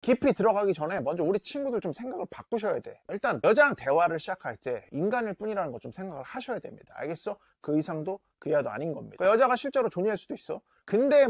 깊이 들어가기 전에 먼저 우리 친구들 좀 생각을 바꾸셔야 돼. 일단 여자랑 대화를 시작할 때 인간일 뿐이라는 거 좀 생각을 하셔야 됩니다. 알겠어? 그 이상도 그 이하도 아닌 겁니다. 그러니까 여자가 실제로 존재할 수도 있어. 근데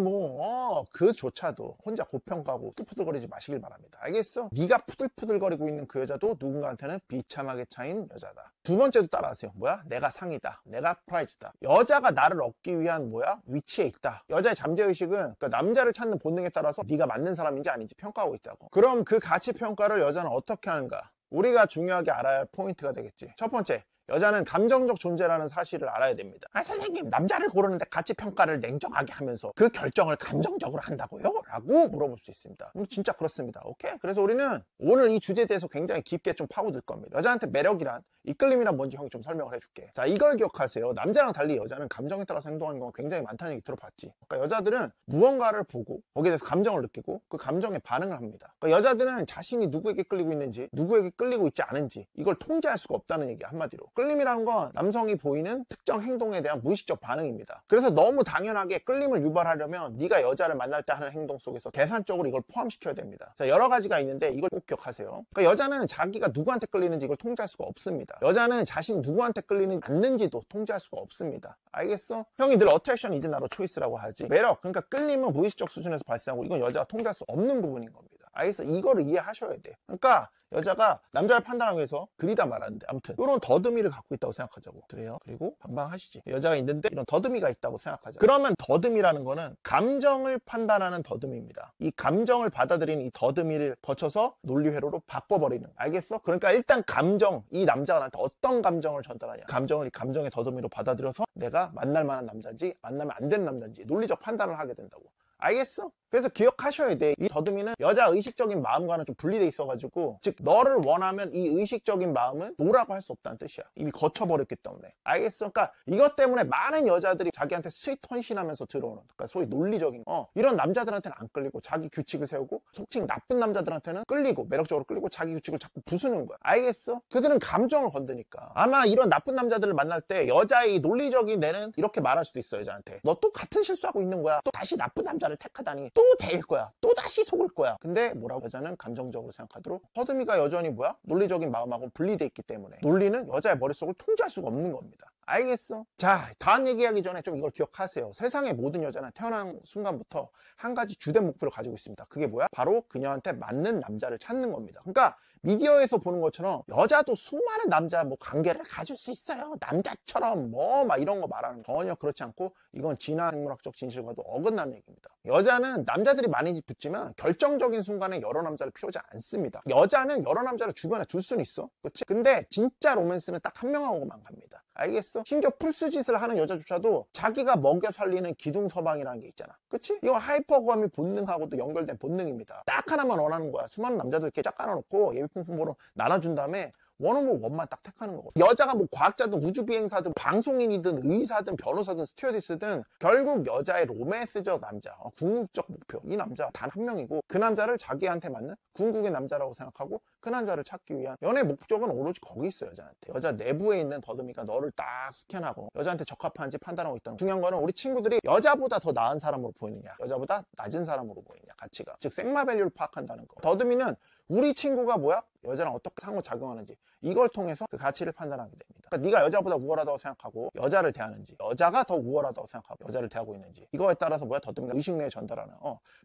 그조차도 혼자 고평가하고 푸들푸들거리지 마시길 바랍니다. 알겠어? 네가 푸들푸들거리고 있는 그 여자도 누군가한테는 비참하게 차인 여자다. 두 번째도 따라하세요. 뭐야? 내가 상이다. 내가 프라이즈다. 여자가 나를 얻기 위한 위치에 있다. 여자의 잠재의식은 그러니까 남자를 찾는 본능에 따라서 네가 맞는 사람인지 아닌지 평가하고 있다고. 그럼 그 가치 평가를 여자는 어떻게 하는가? 우리가 중요하게 알아야 할 포인트가 되겠지. 첫 번째, 여자는 감정적 존재라는 사실을 알아야 됩니다. 선생님, 남자를 고르는데 가치평가를 냉정하게 하면서 그 결정을 감정적으로 한다고요? 라고 물어볼 수 있습니다. 진짜 그렇습니다. 오케이? 그래서 우리는 오늘 이 주제에 대해서 굉장히 깊게 좀 파고들 겁니다. 여자한테 매력이란, 이끌림이란 뭔지 형이 좀 설명을 해줄게. 자, 이걸 기억하세요. 남자랑 달리 여자는 감정에 따라서 행동하는 경우가 굉장히 많다는 얘기 들어봤지. 그러니까 여자들은 무언가를 보고 거기에 대해서 감정을 느끼고 그 감정에 반응을 합니다. 그러니까 여자들은 자신이 누구에게 끌리고 있는지, 누구에게 끌리고 있지 않은지 이걸 통제할 수가 없다는 얘기야, 한마디로. 끌림이라는 건 남성이 보이는 특정 행동에 대한 무의식적 반응입니다. 그래서 너무 당연하게 끌림을 유발하려면 네가 여자를 만날 때 하는 행동 속에서 계산적으로 이걸 포함시켜야 됩니다. 자, 여러 가지가 있는데 이걸 꼭 기억하세요. 그러니까 여자는 자기가 누구한테 끌리는지 이걸 통제할 수가 없습니다. 여자는 자신이 누구한테 끌리는지 않는지도 통제할 수가 없습니다. 알겠어? 형이 늘 어트랙션 이즈 나로 초이스라고 하지. 매력, 그러니까 끌림은 무의식적 수준에서 발생하고 이건 여자가 통제할 수 없는 부분인 겁니다. 알겠어? 이거를 이해하셔야 돼. 그러니까 여자가 남자를 판단하기 위해서 그리다 말하는데, 아무튼 이런 더듬이를 갖고 있다고 생각하자고. 그래요? 그리고 방방하시지. 여자가 있는데 이런 더듬이가 있다고 생각하자. 그러면 더듬이라는 거는 감정을 판단하는 더듬이입니다. 이 감정을 받아들이는 이 더듬이를 거쳐서 논리회로로 바꿔버리는. 알겠어? 그러니까 일단 감정, 이 남자가 나한테 어떤 감정을 전달하냐, 감정을 이 감정의 더듬이로 받아들여서 내가 만날 만한 남자인지 만나면 안 되는 남자인지 논리적 판단을 하게 된다고. 알겠어? 그래서 기억하셔야 돼. 이 더듬이는 여자 의식적인 마음과는 좀 분리돼 있어가지고, 즉 너를 원하면 이 의식적인 마음은 노라고 할 수 없다는 뜻이야. 이미 거쳐버렸기 때문에. 알겠어? 그러니까 이것 때문에 많은 여자들이 자기한테 스윗 헌신하면서 들어오는, 그러니까 소위 논리적인 이런 남자들한테는 안 끌리고 자기 규칙을 세우고, 속칭 나쁜 남자들한테는 끌리고 매력적으로 끌리고 자기 규칙을 자꾸 부수는 거야. 알겠어? 그들은 감정을 건드니까. 아마 이런 나쁜 남자들을 만날 때 여자의 논리적인 내는 이렇게 말할 수도 있어. 여자한테 너 또 같은 실수하고 있는 거야. 또 다시 나쁜 남자를 택하다니 또 데일 거야. 또 다시 속을 거야. 근데 뭐라고? 여자는 감정적으로 생각하도록, 더듬이가 여전히 논리적인 마음하고 분리돼 있기 때문에 논리는 여자의 머릿속을 통제할 수가 없는 겁니다. 알겠어? 자, 다음 얘기하기 전에 좀 이걸 기억하세요. 세상의 모든 여자는 태어난 순간부터 한 가지 주된 목표를 가지고 있습니다. 그게 뭐야? 바로 그녀한테 맞는 남자를 찾는 겁니다. 그러니까 미디어에서 보는 것처럼 여자도 수많은 남자 관계를 가질 수 있어요. 남자처럼 막 이런 거 말하는 거 전혀 그렇지 않고, 이건 진화 생물학적 진실과도 어긋나는 얘기입니다. 여자는 남자들이 많이 붙지만 결정적인 순간에 여러 남자를 필요하지 않습니다. 여자는 여러 남자를 주변에 둘 수는 있어. 그치? 근데 진짜 로맨스는 딱 한 명하고만 갑니다. 알겠어? 심지어 풀스짓을 하는 여자조차도 자기가 먹여 살리는 기둥서방이라는 게 있잖아. 그치? 이거 하이퍼고함이 본능하고도 연결된 본능입니다. 딱 하나만 원하는 거야. 수많은 남자들 이렇게 쫙 깔아놓고 예비품으로 나눠준 다음에 원하면 원만 딱 택하는 거고. 여자가 과학자든 우주비행사든 방송인이든 의사든 변호사든 스튜어디스든 결국 여자의 로맨스적 남자, 궁극적 목표, 이 남자 단 한 명이고, 그 남자를 자기한테 맞는 궁극의 남자라고 생각하고 그 남자를 찾기 위한 연애 목적은 오로지 거기 있어. 여자한테. 여자 내부에 있는 더듬이가 너를 딱 스캔하고 여자한테 적합한지 판단하고 있다는 거. 중요한 거는 우리 친구들이 여자보다 더 나은 사람으로 보이느냐, 여자보다 낮은 사람으로 보이느냐, 가치가. 즉 생마밸류를 파악한다는 거. 더듬이는 우리 친구가 여자랑 어떻게 상호작용하는지 이걸 통해서 그 가치를 판단하게 됩니다. 그러니까 네가 여자보다 우월하다고 생각하고 여자를 대하는지, 여자가 더 우월하다고 생각하고 여자를 대하고 있는지, 이거에 따라서 더듬이가 의식 내에 전달하는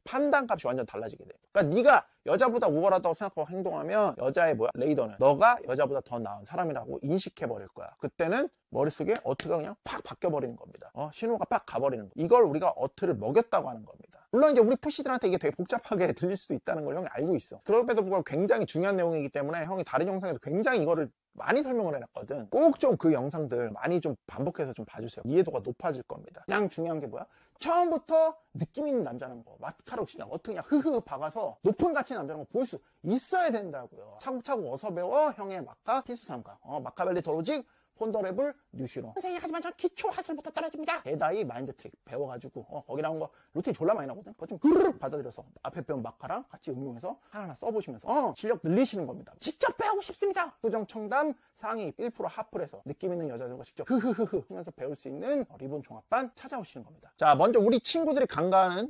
판단값이 완전 달라지게 돼요. 그러니까 네가 여자보다 우월하다고 생각하고 행동하면 여자의 레이더는 너가 여자보다 더 나은 사람이라고 인식해버릴 거야. 그때는 머릿속에 어트가 그냥 팍 바뀌어버리는 겁니다. 신호가 팍 가버리는 거야. 이걸 우리가 어트를 먹였다고 하는 겁니다. 물론 이제 우리 푸시들한테 이게 되게 복잡하게 들릴 수도 있다는 걸 형이 알고 있어. 그럼에도 불구하고 굉장히 중요한 내용이기 때문에 형이 다른 영상에도 굉장히 이거를 많이 설명을 해놨거든. 꼭 좀 그 영상들 많이 좀 반복해서 좀 봐주세요. 이해도가 높아질 겁니다. 가장 중요한 게 처음부터 느낌 있는 남자는 마카로 그냥 어떻게 그냥 흐흐 박아서 높은 가치의 남자는 볼 수 있어야 된다고요. 차곡차곡 어서 배워 형의 마카 필수삼강. 마카벨리 더로직 폰더레블 뉴시로. 선생님, 하지만 전 기초 하슬부터 떨어집니다. 대다이 마인드 트릭 배워가지고 거기 나온 거 루틴 졸라 많이 나오거든. 그거 좀 흐르륵 받아들여서 앞에 배운 마카랑 같이 응용해서 하나하나 써보시면서 실력 늘리시는 겁니다. 직접 배우고 싶습니다. 후정청담 상위 1% 하플에서 느낌 있는 여자들과 직접 흐흐흐흐 하면서 배울 수 있는 리본 종합반 찾아오시는 겁니다. 자, 먼저 우리 친구들이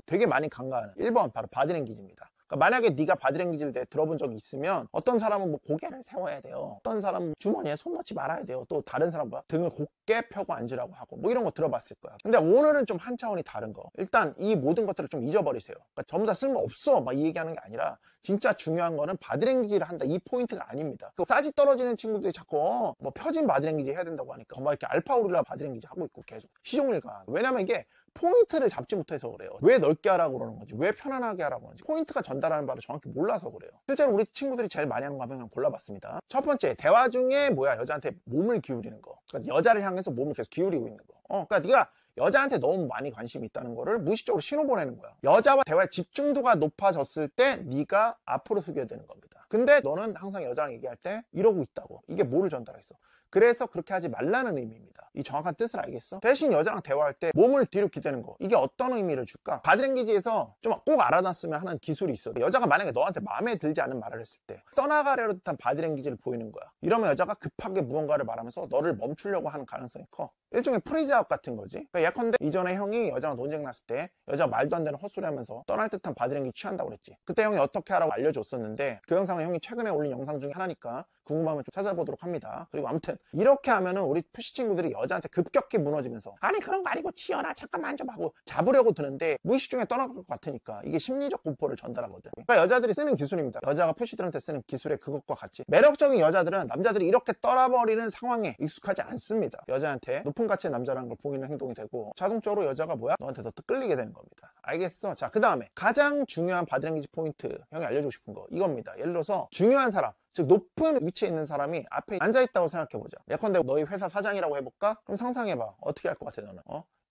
되게 많이 간과하는 1번 바로 바디랭귀지입니다. 그러니까 만약에 네가 바디랭귀지를 들어본 적이 있으면 어떤 사람은 뭐 고개를 세워야 돼요, 어떤 사람은 주머니에 손 넣지 말아야 돼요, 또 다른 사람은 뭐야? 등을 곧게 펴고 앉으라고 하고 뭐 이런 거 들어봤을 거야. 근데 오늘은 좀 한 차원이 다른 거. 일단 이 모든 것들을 좀 잊어버리세요. 그러니까 전부 다 쓸모없어 막 이 얘기하는 게 아니라 진짜 중요한 거는 바디랭귀지를 한다, 이 포인트가 아닙니다. 그 싸지 떨어지는 친구들이 자꾸 뭐 펴진 바디랭귀지 해야 된다고 하니까 막 이렇게 알파고릴라 바디랭귀지 하고 있고 계속 시종일관. 왜냐면 이게 포인트를 잡지 못해서 그래요. 왜 넓게 하라고 그러는 건지, 왜 편안하게 하라고 그러는지, 포인트가 전달하는 바를 정확히 몰라서 그래요. 실제로 우리 친구들이 제일 많이 하는 거 한번 골라봤습니다. 첫 번째, 대화 중에 뭐야? 여자한테 몸을 기울이는 거. 그러니까 여자를 향해서 몸을 계속 기울이고 있는 거. 그러니까 네가 여자한테 너무 많이 관심이 있다는 거를 무의식적으로 신호 보내는 거야. 여자와 대화의 집중도가 높아졌을 때 네가 앞으로 숙여야 되는 겁니다. 근데 너는 항상 여자랑 얘기할 때 이러고 있다고. 이게 뭐를 전달했어? 그래서 그렇게 하지 말라는 의미입니다. 이 정확한 뜻을 알겠어? 대신 여자랑 대화할 때 몸을 뒤로 기대는 거, 이게 어떤 의미를 줄까? 바디랭귀지에서 좀 꼭 알아놨으면 하는 기술이 있어. 여자가 만약에 너한테 마음에 들지 않은 말을 했을 때 떠나가려는 듯한 바디랭귀지를 보이는 거야. 이러면 여자가 급하게 무언가를 말하면서 너를 멈추려고 하는 가능성이 커. 일종의 프리즈아웃 같은 거지. 그러니까 예컨대 이전에 형이 여자랑 논쟁 났을 때 여자가 말도 안 되는 헛소리 하면서 떠날 듯한 바디랭귀지 취한다고 그랬지. 그때 형이 어떻게 하라고 알려줬었는데 그 영상은 형이 최근에 올린 영상 중에 하나니까 궁금하면 좀 찾아보도록 합니다. 그리고 아무튼 이렇게 하면은 우리 푸시 친구들이 여자한테 급격히 무너지면서 아니 그런 거 아니고 치여라 잠깐만 좀 하고 잡으려고 드는데 무의식 중에 떠나갈 것 같으니까 이게 심리적 공포를 전달하거든. 그러니까 여자들이 쓰는 기술입니다. 여자가 푸시들한테 쓰는 기술의 그것과 같이 매력적인 여자들은 남자들이 이렇게 떠나버리는 상황에 익숙하지 않습니다. 여자한테 높은 가치의 남자라는 걸 보이는 행동이 되고 자동적으로 여자가 뭐야? 너한테 더 끌리게 되는 겁니다. 알겠어? 자, 그 다음에 가장 중요한 바디랭귀지 포인트 형이 알려주고 싶은 거 이겁니다. 예를 들어서 중요한 사람, 즉 높은 위치에 있는 사람이 앞에 앉아있다고 생각해보자. 예컨대 너희 회사 사장이라고 해볼까? 그럼 상상해봐. 어떻게 할 것 같아 너는?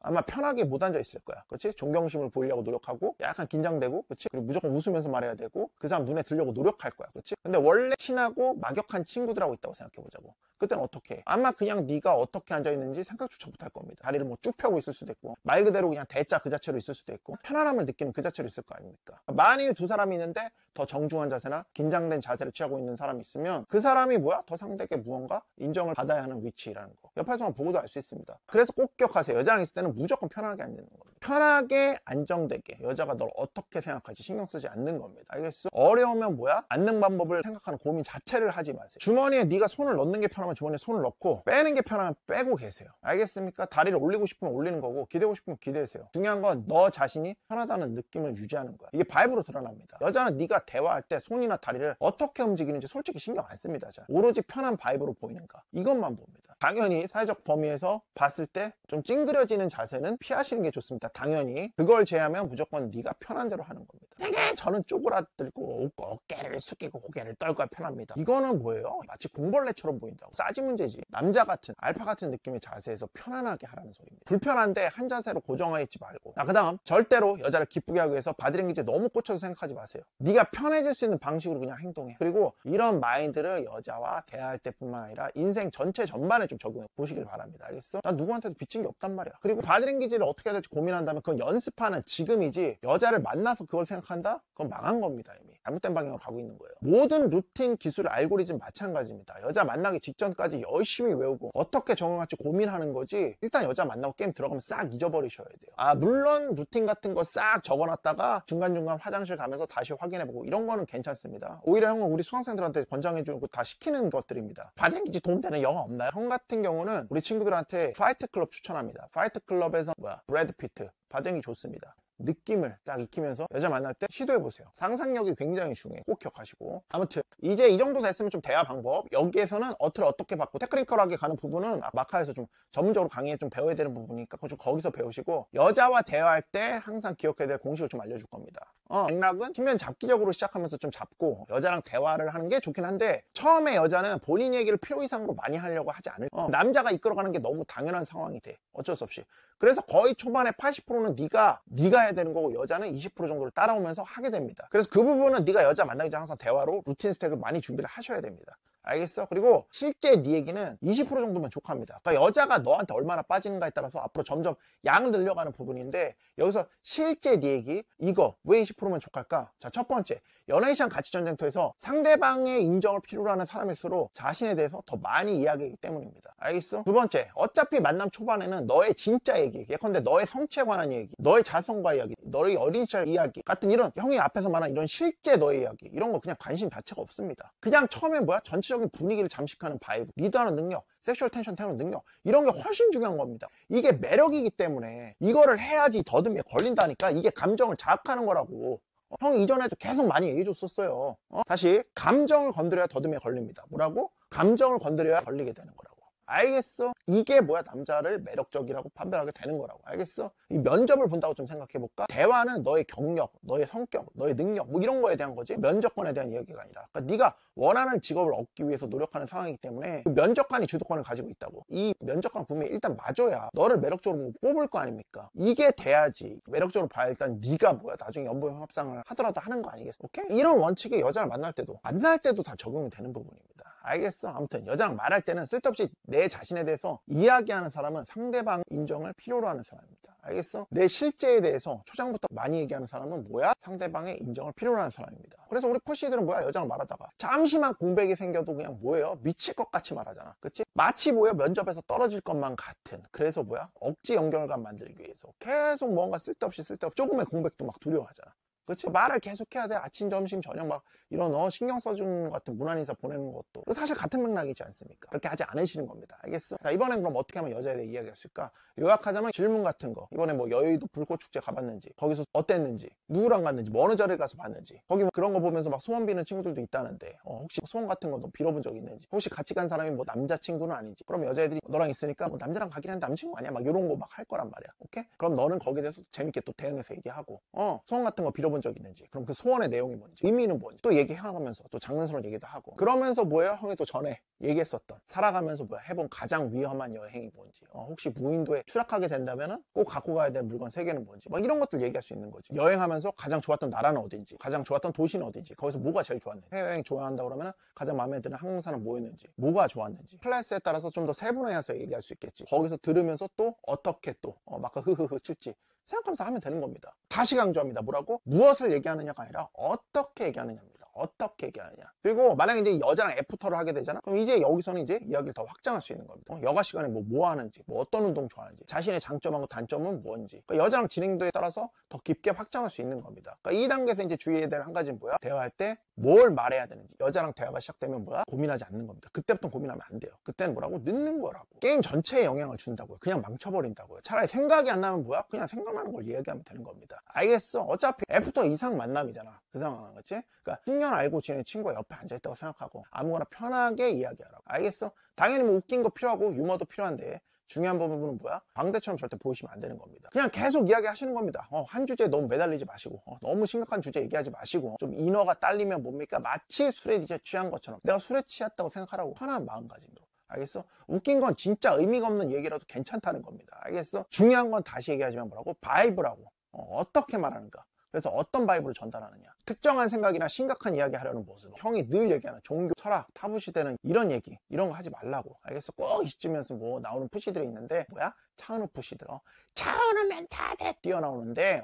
아마 편하게 못 앉아 있을 거야. 그렇지? 존경심을 보이려고 노력하고 약간 긴장되고, 그렇지? 그리고 무조건 웃으면서 말해야 되고 그 사람 눈에 들려고 노력할 거야. 그렇지? 근데 원래 친하고 막역한 친구들하고 있다고 생각해 보자고. 그때는 어떻게 해? 아마 그냥 네가 어떻게 앉아 있는지 생각조차 못할 겁니다. 다리를 뭐 쭉 펴고 있을 수도 있고 말 그대로 그냥 대자 그 자체로 있을 수도 있고 편안함을 느끼는 그 자체로 있을 거 아닙니까? 만일 두 사람이 있는데 더 정중한 자세나 긴장된 자세를 취하고 있는 사람이 있으면 그 사람이 뭐야? 더 상대에게 무언가 인정을 받아야 하는 위치라는 거. 옆에서만 보고도 알 수 있습니다. 그래서 꼭 기억하세요. 여자랑 있을 때는 무조건 편하게 앉는 겁니다. 편하게 안정되게 여자가 널 어떻게 생각할지 신경 쓰지 않는 겁니다. 알겠어? 어려우면 뭐야? 앉는 방법을 생각하는 고민 자체를 하지 마세요. 주머니에 네가 손을 넣는 게 편하면 주머니에 손을 넣고 빼는 게 편하면 빼고 계세요. 알겠습니까? 다리를 올리고 싶으면 올리는 거고 기대고 싶으면 기대세요. 중요한 건 너 자신이 편하다는 느낌을 유지하는 거야. 이게 바이브로 드러납니다. 여자는 네가 대화할 때 손이나 다리를 어떻게 움직이는지 솔직히 신경 안 씁니다. 자, 오로지 편한 바이브로 보이는가 이것만 봅니다. 당연히 사회적 범위에서 봤을 때 좀 찡그려지는 자세는 피하시는 게 좋습니다. 당연히 그걸 제외하면 무조건 네가 편한 대로 하는 겁니다. 되게 저는 쪼그라들고 어깨를 숙이고 고개를 떨고야 편합니다. 이거는 뭐예요? 마치 공벌레처럼 보인다고. 싸지 문제지. 남자 같은 알파 같은 느낌의 자세에서 편안하게 하라는 소리입니다. 불편한데 한 자세로 고정해 있지 말고. 자, 그 다음 절대로 여자를 기쁘게 하기 위해서 바디랭귀지에 너무 꽂혀서 생각하지 마세요. 네가 편해질 수 있는 방식으로 그냥 행동해. 그리고 이런 마인드를 여자와 대화할 때뿐만 아니라 인생 전체 전반에 좀 적용해 보시길 바랍니다. 알겠어? 난 누구한테도 빚진 게 없단 말이야. 그리고 바디랭귀지를 어떻게 해야 될지 고민한다면 그건 연습하는 지금이지 여자를 만나서 그걸 생각한다? 그건 망한 겁니다. 이미 잘못된 방향으로 가고 있는 거예요. 모든 루틴, 기술, 알고리즘 마찬가지입니다. 여자 만나기 직전까지 열심히 외우고 어떻게 적응할지 고민하는 거지 일단 여자 만나고 게임 들어가면 싹 잊어버리셔야 돼요. 물론 루틴 같은 거 싹 적어놨다가 중간중간 화장실 가면서 다시 확인해보고 이런 거는 괜찮습니다. 오히려 형은 우리 수강생들한테 권장해주고 다 시키는 것들입니다. 바디랭귀지 도움되는 영화 없나요? 형 같은 경우는 우리 친구들한테 파이트 클럽 추천합니다. 파이트 클럽에서 브래드 피트 바디랭귀지 좋습니다. 느낌을 딱 익히면서 여자 만날 때 시도해보세요. 상상력이 굉장히 중요해요. 꼭 기억하시고. 아무튼 이제 이 정도 됐으면 좀 대화 방법, 여기에서는 어트를 어떻게 받고 테크니컬하게 가는 부분은 마카에서 좀 전문적으로 강의에 좀 배워야 되는 부분이니까 좀 거기서 배우시고, 여자와 대화할 때 항상 기억해야 될 공식을 좀 알려줄 겁니다. 맥락은 측면 잡기적으로 시작하면서 좀 잡고 여자랑 대화를 하는 게 좋긴 한데, 처음에 여자는 본인 얘기를 필요 이상으로 많이 하려고 하지 않을 남자가 이끌어가는 게 너무 당연한 상황이 돼. 어쩔 수 없이. 그래서 거의 초반에 80%는 네가 해야 되는 거고 여자는 20% 정도를 따라오면서 하게 됩니다. 그래서 그 부분은 네가 여자 만나기 전에 항상 대화로 루틴 스택을 많이 준비를 하셔야 됩니다. 알겠어? 그리고 실제 네 얘기는 20% 정도면 족합니다. 그러니까 여자가 너한테 얼마나 빠지는가에 따라서 앞으로 점점 양을 늘려가는 부분인데, 여기서 실제 네 얘기, 이거 왜 20%면 족할까? 자, 첫 번째, 연애 시장 가치 전쟁터에서 상대방의 인정을 필요로 하는 사람일수록 자신에 대해서 더 많이 이야기하기 때문입니다. 알겠어? 두 번째, 어차피 만남 초반에는 너의 진짜 얘기, 예컨대 너의 성취에 관한 얘기, 너의 자성과 이야기, 너의 어린 시절 이야기 같은 이런, 형이 앞에서 말한 이런 실제 너의 이야기, 이런 거 그냥 관심 자체가 없습니다. 그냥 처음에 뭐야? 전체적인 분위기를 잠식하는 바이브, 리드하는 능력, 섹슈얼 텐션 태우는 능력, 이런 게 훨씬 중요한 겁니다. 이게 매력이기 때문에 이거를 해야지 더듬이에 걸린다니까. 이게 감정을 자극하는 거라고. 형이 이전에도 계속 많이 얘기해 줬었어요. 다시, 감정을 건드려야 더듬이에 걸립니다. 뭐라고? 감정을 건드려야 걸리게 되는 거라고. 알겠어? 이게 뭐야? 남자를 매력적이라고 판별하게 되는 거라고. 알겠어? 이 면접을 본다고 좀 생각해 볼까? 대화는 너의 경력, 너의 성격, 너의 능력, 뭐 이런 거에 대한 거지, 면접관에 대한 이야기가 아니라. 그러니까 네가 원하는 직업을 얻기 위해서 노력하는 상황이기 때문에 그 면접관이 주도권을 가지고 있다고. 이 면접관 분명히 일단 맞아야 너를 매력적으로 뽑을 거 아닙니까? 이게 돼야지 매력적으로 봐야 일단 네가 뭐야? 나중에 연봉 협상을 하더라도 하는 거 아니겠어? 오케이? 이런 원칙이 여자를 만날 때도 다 적용이 되는 부분입니다. 알겠어? 아무튼 여자랑 말할 때는 쓸데없이 내 자신에 대해서 이야기하는 사람은 상대방 인정을 필요로 하는 사람입니다. 알겠어? 내 실제에 대해서 초장부터 많이 얘기하는 사람은 뭐야? 상대방의 인정을 필요로 하는 사람입니다. 그래서 우리 푸시들은 뭐야? 여자랑 말하다가 잠시만 공백이 생겨도 그냥 뭐예요? 미칠 것 같이 말하잖아. 그치? 마치 뭐야? 면접에서 떨어질 것만 같은. 그래서 뭐야? 억지 연결감 만들기 위해서 계속 뭔가 쓸데없이 조금의 공백도 막 두려워하잖아. 그렇지? 말을 계속 해야 돼. 아침, 점심, 저녁 막 이런 신경 써주는 것 같은 문안인사 보내는 것도 사실 같은 맥락이지 않습니까? 그렇게 하지 않으시는 겁니다. 알겠어? 자, 이번엔 그럼 어떻게 하면 여자에 대해 이야기할 수 있을까? 요약하자면 질문 같은 거. 이번에 뭐 여의도 불꽃축제 가봤는지, 거기서 어땠는지, 누구랑 갔는지, 뭐 어느 자리에 가서 봤는지, 거기 뭐 그런 거 보면서 막 소원 비는 친구들도 있다는데, 혹시 소원 같은 거 너 빌어본 적 있는지, 혹시 같이 간 사람이 뭐 남자친구는 아닌지, 그럼 여자애들이 너랑 있으니까 뭐 남자랑 가긴 한데 남친구 아니야? 막 이런 거 막 할 거란 말이야. 오케이? 그럼 너는 거기에 대해서 재밌게 또 대응해서 얘기하고, 소원 같은 거 빌어본 적 있는지, 그럼 그 소원의 내용이 뭔지, 의미는 뭔지 또 얘기해가면서 또 장난스러운 얘기도 하고, 그러면서 뭐예요? 형이 또 전에 얘기했었던 살아가면서 뭐야? 해본 가장 위험한 여행이 뭔지, 혹시 무인도에 추락하게 된다면은 꼭 갖고 가야 될 물건 3개는 뭔지, 막 이런 것들 얘기할 수 있는 거지. 여행하면서 가장 좋았던 나라는 어딘지, 가장 좋았던 도시는 어딘지, 거기서 뭐가 제일 좋았는지, 해외여행 좋아한다 그러면은 가장 마음에 드는 항공사는 뭐였는지, 뭐가 좋았는지, 클래스에 따라서 좀 더 세분화해서 얘기할 수 있겠지. 거기서 들으면서 또 어떻게 또 막 흐흐흐 칠지 생각하면서 하면 되는 겁니다. 다시 강조합니다. 뭐라고? 무엇을 얘기하느냐가 아니라 어떻게 얘기하느냐입니다. 어떻게 얘기하느냐. 그리고 만약에 이제 여자랑 애프터를 하게 되잖아. 그럼 이제 여기서는 이제 이야기를 더 확장할 수 있는 겁니다. 여가 시간에 뭐 하는지, 뭐 어떤 운동 좋아하는지, 자신의 장점하고 단점은 뭔지, 그러니까 여자랑 진행도에 따라서 더 깊게 확장할 수 있는 겁니다. 그러니까 이 단계에서 이제 주의해야 될 한 가지는 뭐야? 대화할 때 뭘 말해야 되는지. 여자랑 대화가 시작되면 뭐야? 고민하지 않는 겁니다. 그때부터 고민하면 안 돼요. 그때는 뭐라고? 늦는 거라고. 게임 전체에 영향을 준다고요. 그냥 망쳐버린다고요. 차라리 생각이 안 나면 뭐야? 그냥 생각나는 걸 얘기하면 되는 겁니다. 알겠어? 어차피 애프터 이상 만남이잖아. 그 상황은. 그치? 그러니까 10년 알고 지낸 친구가 옆에 앉아있다고 생각하고 아무거나 편하게 이야기하라고. 알겠어? 당연히 뭐 웃긴 거 필요하고 유머도 필요한데 중요한 부분은 뭐야? 광대처럼 절대 보이시면 안 되는 겁니다. 그냥 계속 이야기 하시는 겁니다. 한 주제에 너무 매달리지 마시고, 너무 심각한 주제 얘기하지 마시고, 좀 인어가 딸리면 뭡니까? 마치 술에 이제 취한 것처럼 내가 술에 취했다고 생각하라고 편한 마음가짐으로. 알겠어? 웃긴 건 진짜 의미가 없는 얘기라도 괜찮다는 겁니다. 알겠어? 중요한 건 다시 얘기하지만 뭐라고? 바이브라고. 어떻게 말하는가? 그래서 어떤 바이브를 전달하느냐, 특정한 생각이나 심각한 이야기 하려는 모습, 형이 늘 얘기하는 종교, 철학, 타부시대는 이런 얘기, 이런 거 하지 말라고. 알겠어? 꼭 이쯤에서 뭐 나오는 푸시들이 있는데 뭐야? 차은우 푸시들. 차은우면 다들 뛰어나오는데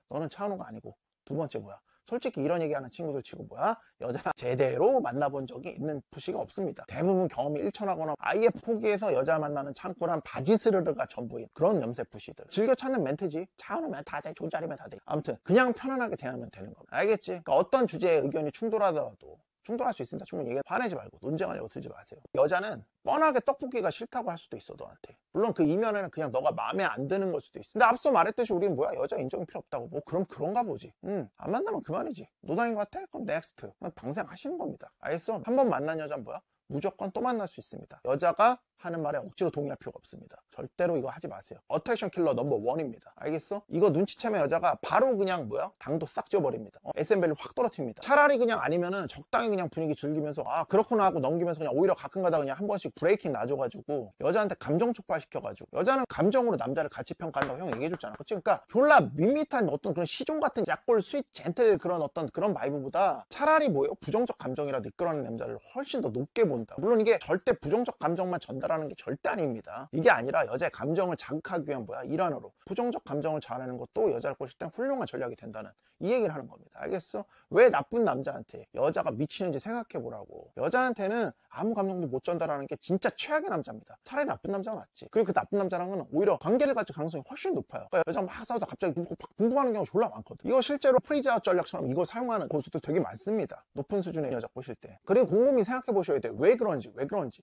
너는 차은우가 아니고. 두 번째 뭐야? 솔직히 이런 얘기하는 친구들 치고 뭐야? 여자랑 제대로 만나본 적이 있는 푸시가 없습니다. 대부분 경험이 일천하거나 아예 포기해서 여자 만나는 창고란 바지스르르가 전부인 그런 염색 푸시들. 즐겨 찾는 멘트지. 차은우면 다 돼, 존잘이면 다 돼. 아무튼 그냥 편안하게 대하면 되는 겁니다. 알겠지? 그러니까 어떤 주제에 의견이 충돌하더라도 충돌할 수 있습니다. 충분히 얘기 화내지 말고 논쟁하려고 들지 마세요. 여자는 뻔하게 떡볶이가 싫다고 할 수도 있어, 너한테. 물론 그 이면에는 그냥 너가 마음에 안 드는 걸 수도 있어. 근데 앞서 말했듯이 우리는 뭐야? 여자 인정이 필요 없다고. 뭐 그럼 그런가 보지. 안 만나면 그만이지. 노당인 것 같아? 그럼 넥스트. 방생 하시는 겁니다. 알겠어? 한 번 만난 여자는 뭐야? 무조건 또 만날 수 있습니다. 여자가 하는 말에 억지로 동의할 필요가 없습니다. 절대로 이거 하지 마세요. 어트랙션 킬러 넘버 원입니다. 알겠어? 이거 눈치채면 여자가 바로 그냥 당도 싹 지워버립니다. SM밸류 확 떨어뜨립니다. 차라리 그냥 아니면은 적당히 그냥 분위기 즐기면서 아 그렇구나 하고 넘기면서 그냥 오히려 가끔 가다 그냥 한 번씩 브레이킹 놔줘가지고 여자한테 감정 촉발시켜가지고 여자는 감정으로 남자를 같이 평가한다고 형이 얘기해줬잖아. 그치? 그러니까 졸라 밋밋한 어떤 그런 시종 같은 약골 스윗 젠틀 그런 어떤 그런 바이브보다 차라리 뭐예요? 부정적 감정이라도 이끌어내는 남자를 훨씬 더 높게 본다. 물론 이게 절대 부정적 감정만 전달하는 게 절대 아닙니다. 이게 아니라 여자의 감정을 자극하기 위한 일환으로 부정적 감정을 자아내는 것도 여자를 꼬실 땐 훌륭한 전략이 된다는 이 얘기를 하는 겁니다. 알겠어? 왜 나쁜 남자한테 여자가 미치는지 생각해 보라고. 여자한테는 아무 감정도 못 전달하는 게 진짜 최악의 남자입니다. 차라리 나쁜 남자가 낫지. 그리고 그 나쁜 남자랑은 오히려 관계를 가질 가능성이 훨씬 높아요. 그러니까 여자가 막 싸우다 갑자기 궁금하는 경우가 졸라 많거든. 이거 실제로 프리자 전략처럼 이거 사용하는 고수도 되게 많습니다. 높은 수준의 여자 꼬실 때. 그리고 곰곰이 생각해 보셔야 돼. 왜 그런지.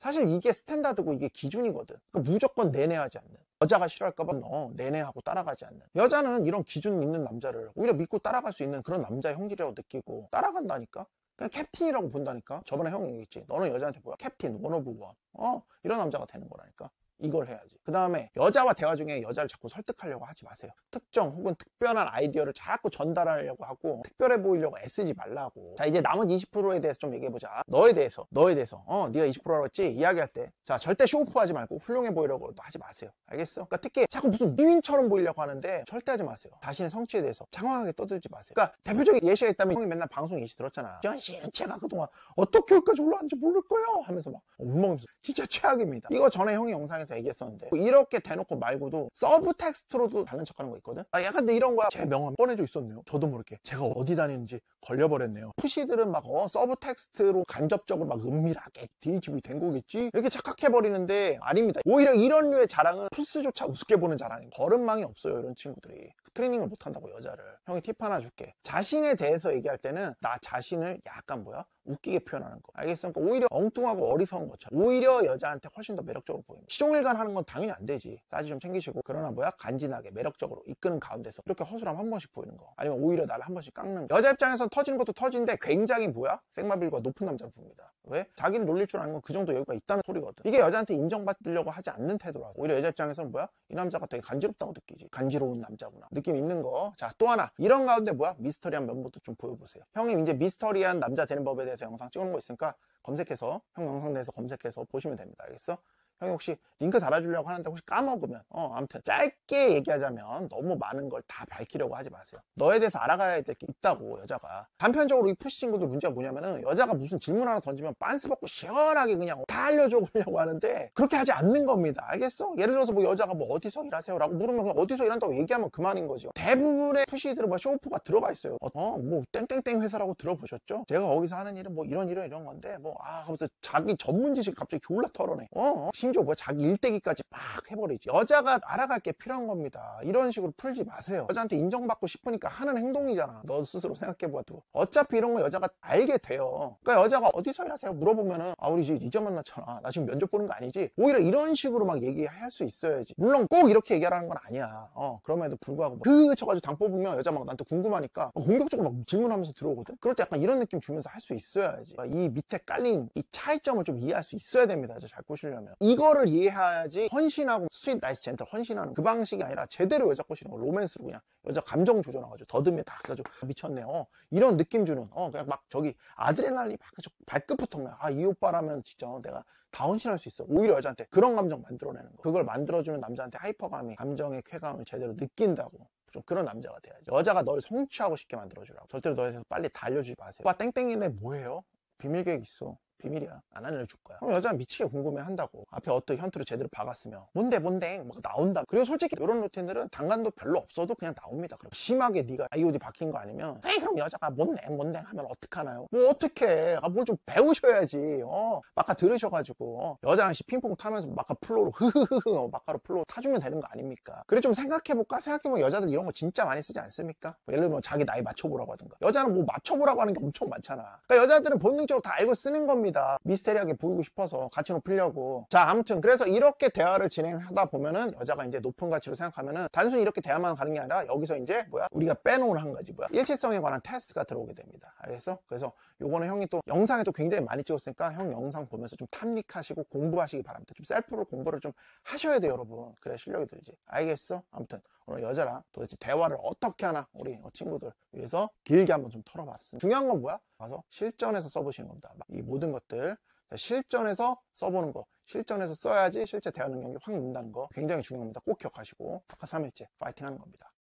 사실 이게 스탠다드고 이게 기준이거든. 그러니까 무조건 내내하지 않는. 여자가 싫어할까봐 내내하고 따라가지 않는. 여자는 이런 기준 있는 남자를 오히려 믿고 따라갈 수 있는 그런 남자의 형질이라고 느끼고 따라간다니까. 그냥 캡틴이라고 본다니까. 저번에 형이 얘기했지. 너는 여자한테 뭐야? 캡틴, 원 오브 원. 이런 남자가 되는 거라니까. 이걸 해야지. 그 다음에 여자와 대화 중에 여자를 자꾸 설득하려고 하지 마세요. 특정 혹은 특별한 아이디어를 자꾸 전달하려고 하고 특별해 보이려고 애쓰지 말라고. 자, 이제 나머지 20%에 대해서 좀 얘기해보자. 너에 대해서 네가 20%라고 했지? 이야기할 때 자, 절대 쇼오프하지 말고 훌륭해 보이려고 하지 마세요. 알겠어? 그러니까 특히 자꾸 무슨 미인처럼 보이려고 하는데 절대 하지 마세요. 자신의 성취에 대해서 장황하게 떠들지 마세요. 그러니까 대표적인 예시가 있다면 형이 맨날 방송 예시 들었잖아. 제가 그동안 어떻게 여기까지 올라왔는지 모를 거예요 하면서 막 울먹이면서 진짜 최악입니다. 이거 전에 형이 영상에서 얘기했었는데 이렇게 대놓고 말고도 서브 텍스트로도 다른 척하는 거 있거든. 아 약간 근데 이런 거야. 제 명함 꺼내져 있었네요. 저도 모르게 제가 어디 다니는지 걸려버렸네요. 푸시들은 막 서브 텍스트로 간접적으로 막 은밀하게 DHV 된 거겠지 이렇게 착각해버리는데 아닙니다. 오히려 이런 류의 자랑은 푸스조차 우습게 보는 자랑이 버릇망이 없어요. 이런 친구들이 스크리닝을 못한다고 여자를. 형이 팁 하나 줄게. 자신에 대해서 얘기할 때는 나 자신을 약간 웃기게 표현하는 거. 알겠어? 그러니까 오히려 엉뚱하고 어리석은 것처럼 오히려 여자한테 훨씬 더 매력적으로 보입니다. 시종일관 하는 건 당연히 안 되지. 싸지 좀 챙기시고. 그러나 간지나게 매력적으로 이끄는 가운데서 이렇게 허술함 한 번씩 보이는 거. 아니면 오히려 나를 한 번씩 깎는 거. 여자 입장에선 터지는 것도 터지는데 굉장히 생마빌과 높은 남자로 봅니다. 왜? 자기를 놀릴 줄 아는 건 그 정도 여유가 있다는 소리거든. 이게 여자한테 인정받으려고 하지 않는 태도라고. 오히려 여자 입장에서는 이 남자가 되게 간지럽다고 느끼지. 간지러운 남자구나. 느낌 있는 거. 자, 또 하나. 이런 가운데 미스터리한 면모도 좀 보여보세요. 형이 이제 미스터리한 남자 되는 법에 대해서 영상 찍어놓은 거 있으니까 검색해서 형 영상 내에서 검색해서 보시면 됩니다. 알겠어? 형이 혹시 링크 달아주려고 하는데 혹시 까먹으면 아무튼 짧게 얘기하자면 너무 많은 걸 다 밝히려고 하지 마세요. 너에 대해서 알아가야 될 게 있다고. 여자가 단편적으로 이 푸시 친구들 문제가 뭐냐면은 여자가 무슨 질문 하나 던지면 빤스 받고 시원하게 그냥 다 알려줘 보려고 하는데 그렇게 하지 않는 겁니다. 알겠어? 예를 들어서 여자가 어디서 일하세요? 라고 물으면 그냥 어디서 일한다고 얘기하면 그만인 거죠. 대부분의 푸시들은 쇼오프가 들어가 있어요. 땡땡땡 회사라고 들어보셨죠? 제가 거기서 하는 일은 이런 건데 하면서 자기 전문 지식 갑자기 졸라 털어내. 심지어 자기 일대기까지 막 해버리지. 여자가 알아갈 게 필요한 겁니다. 이런 식으로 풀지 마세요. 여자한테 인정받고 싶으니까 하는 행동이잖아. 너 스스로 생각해봐도. 어차피 이런 거 여자가 알게 돼요. 그러니까 여자가 어디서 일하세요? 물어보면은 우리 이제 만났잖아. 나 지금 면접 보는 거 아니지? 오히려 이런 식으로 막 얘기할 수 있어야지. 물론 꼭 이렇게 얘기하라는 건 아니야. 그럼에도 불구하고 쳐가지고 당 뽑으면 여자 나한테 궁금하니까 공격적으로 질문하면서 들어오거든. 그럴 때 약간 이런 느낌 주면서 할 수 있어야지. 이 밑에 깔린 이 차이점을 좀 이해할 수 있어야 됩니다. 여자 잘 꼬시려면. 이거를 이해해야지 헌신하고 스윗 나이스 젠틀 헌신하는 그 방식이 아니라 제대로 여자 꼬시는 거. 로맨스로 그냥 여자 감정 조절해가지고 더듬에 다 해가지고 미쳤네요. 이런 느낌 주는 그냥 막 아드레날린이 막 발끝부터 그냥 이 오빠라면 진짜 내가 다 헌신할 수 있어. 오히려 여자한테 그런 감정 만들어내는 거. 그걸 만들어주는 남자한테 하이퍼감이 감정의 쾌감을 제대로 느낀다고. 좀 그런 남자가 돼야지. 여자가 널 성취하고 싶게 만들어주라고. 절대로 너에 대해서 빨리 다 알려주지 마세요. 오빠 땡땡이네 뭐예요? 비밀 계획 있어. 비밀이야. 안 알려줄 거야. 그럼 여자는 미치게 궁금해 한다고. 앞에 어떤 현투를 제대로 박았으면 뭔데 막 나온다. 그리고 솔직히 이런 루틴들은 단간도 별로 없어도 그냥 나옵니다. 그럼 심하게 네가 IOD 박힌 거 아니면 그럼 여자가 뭔데 하면 어떡하나요? 어떡해. 뭘 좀 배우셔야지. 마카 들으셔가지고 여자랑 핑퐁 타면서 마카 플로로 마카로 플로로 타주면 되는 거 아닙니까? 그래 좀 생각해볼까? 생각해보면 여자들 이런 거 진짜 많이 쓰지 않습니까? 예를 들면 자기 나이 맞춰보라고 하든가. 여자는 맞춰보라고 하는 게 엄청 많잖아. 그러니까 여자들은 본능적으로 다 알고 쓰는 겁니다. 아니다. 미스테리하게 보이고 싶어서 같이 높이려고. 자, 아무튼 그래서 이렇게 대화를 진행하다 보면은 여자가 이제 높은 가치로 생각하면은 단순히 이렇게 대화만 가는 게 아니라 여기서 이제 뭐야? 우리가 빼놓은 한 가지 뭐야? 일치성에 관한 테스트가 들어오게 됩니다. 알겠어? 그래서 요거는 형이 또 영상에 또 굉장히 많이 찍었으니까 형 영상 보면서 좀 탐닉하시고 공부하시기 바랍니다. 좀 셀프로 공부를 좀 하셔야 돼요, 여러분. 그래야 실력이 들지. 알겠어? 아무튼 오늘 여자랑 도대체 대화를 어떻게 하나 우리 친구들 위해서 길게 한번 좀 털어봤습니다. 중요한 건 뭐야? 가서 실전에서 써보시는 겁니다. 이 모든 것들 실전에서 써보는 거, 실전에서 써야지 실제 대화 능력이 확 는다는 거 굉장히 중요합니다. 꼭 기억하시고 아까 3일째 파이팅 하는 겁니다.